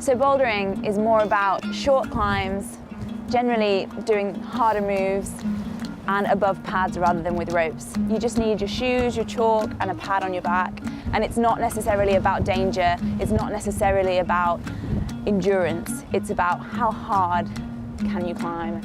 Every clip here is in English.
So bouldering is more about short climbs, generally doing harder moves and above pads rather than with ropes. You just need your shoes, your chalk and a pad on your back. And it's not necessarily about danger, it's not necessarily about endurance, it's about how hard can you climb.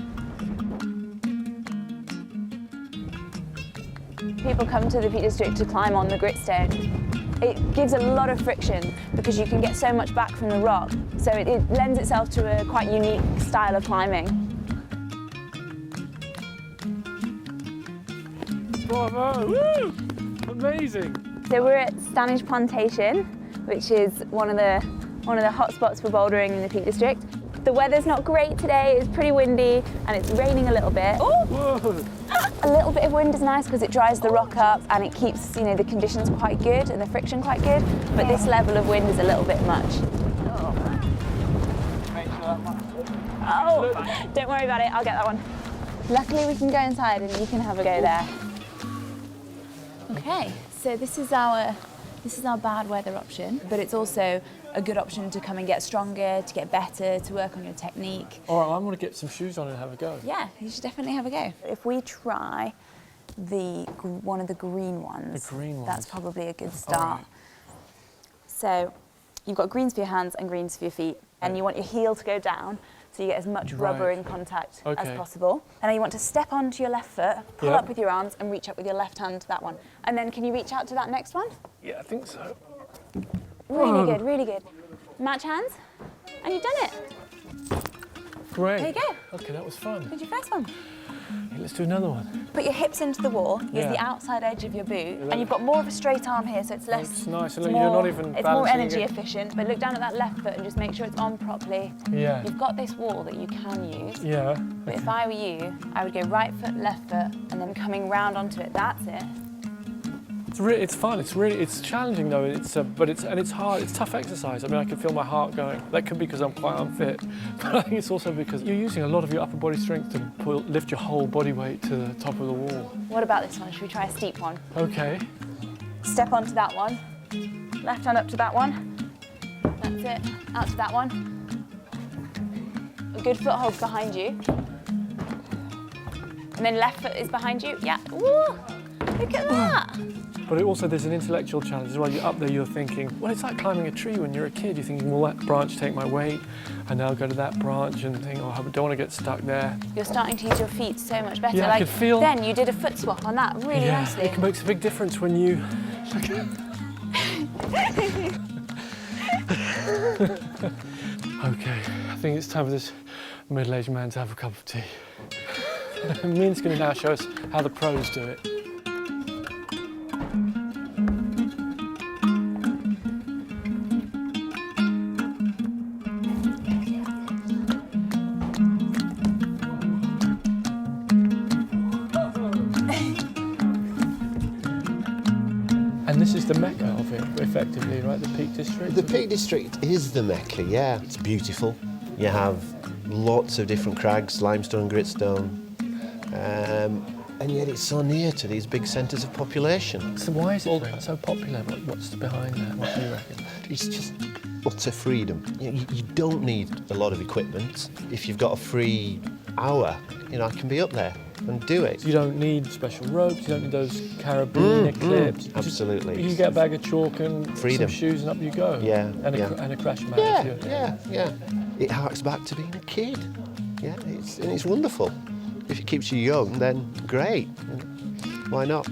People come to the Peak District to climb on the gritstone. It gives a lot of friction because you can get so much back from the rock. So it lends itself to a quite unique style of climbing. Bravo! Woo! Amazing! So we're at Stanage Plantation, which is one of the hot spots for bouldering in the Peak District. The weather's not great today, it's pretty windy and it's raining a little bit. Whoa! A little bit of wind is nice because it dries the rock up and it keeps, the conditions quite good and the friction quite good, but this level of wind is a little bit much. Oh, don't worry about it, I'll get that one. Luckily we can go inside and you can have a go there. Okay, so this is our bad weather option, but it's also a good option to come and get stronger, to get better, to work on your technique. All right, I'm going to get some shoes on and have a go. Yeah, you should definitely have a go. If we try one of the green ones, the green ones, that's probably a good start. Right. So you've got greens for your hands and greens for your feet, and you want your heel to go down so you get as much rubber in contact as possible. And then you want to step onto your left foot, pull up with your arms and reach up with your left hand to that one. And then can you reach out to that next one? Yeah, I think so. Really good, really good. Match hands, and you've done it. Great. There you go. Okay, that was fun. Did your first one? Yeah, let's do another one. Put your hips into the wall, use the outside edge of your boot, and you've got more of a straight arm here, so it's less... It's nice, it's you're not even it's more energy efficient, but look down at that left foot and just make sure it's on properly. Yeah. You've got this wall that you can use. Yeah. But if I were you, I would go right foot, left foot, and then coming round onto it. That's it. It's fun. It's challenging though. It's hard. It's tough exercise. I mean, I can feel my heart going. That could be because I'm quite unfit, but I think it's also because you're using a lot of your upper body strength to lift your whole body weight to the top of the wall. What about this one? Should we try a steep one? Okay. Step onto that one. Left hand up to that one. That's it. Out to that one. A good foothold behind you. And then left foot is behind you. Yeah. Woo! Look at that. But also there's an intellectual challenge. While you're up there, you're thinking, well, it's like climbing a tree when you're a kid. You're thinking, will that branch take my weight? And now I'll go to that branch and think, oh, I don't want to get stuck there. You're starting to use your feet so much better. Yeah, like, I could feel... Then you did a foot swap on that really nicely. It makes a big difference when you... Okay, I think it's time for this middle-aged man to have a cup of tea. Min's going to now show us how the pros do it. And this is the mecca of it, effectively, right? The Peak District? The Peak District is the mecca, yeah. It's beautiful. You have lots of different crags, limestone, gritstone, and yet it's so near to these big centres of population. So why is it so popular? What's behind that? What do you reckon? It's just utter freedom. You don't need a lot of equipment. If you've got a free hour, I can be up there and do it. You don't need special ropes, you don't need those carabiner clips. Absolutely. You get a bag of chalk and freedom. Some shoes and up you go. Yeah. And a crash mat. Yeah. It harks back to being a kid. Yeah, it's wonderful. If it keeps you young, then great. Why not?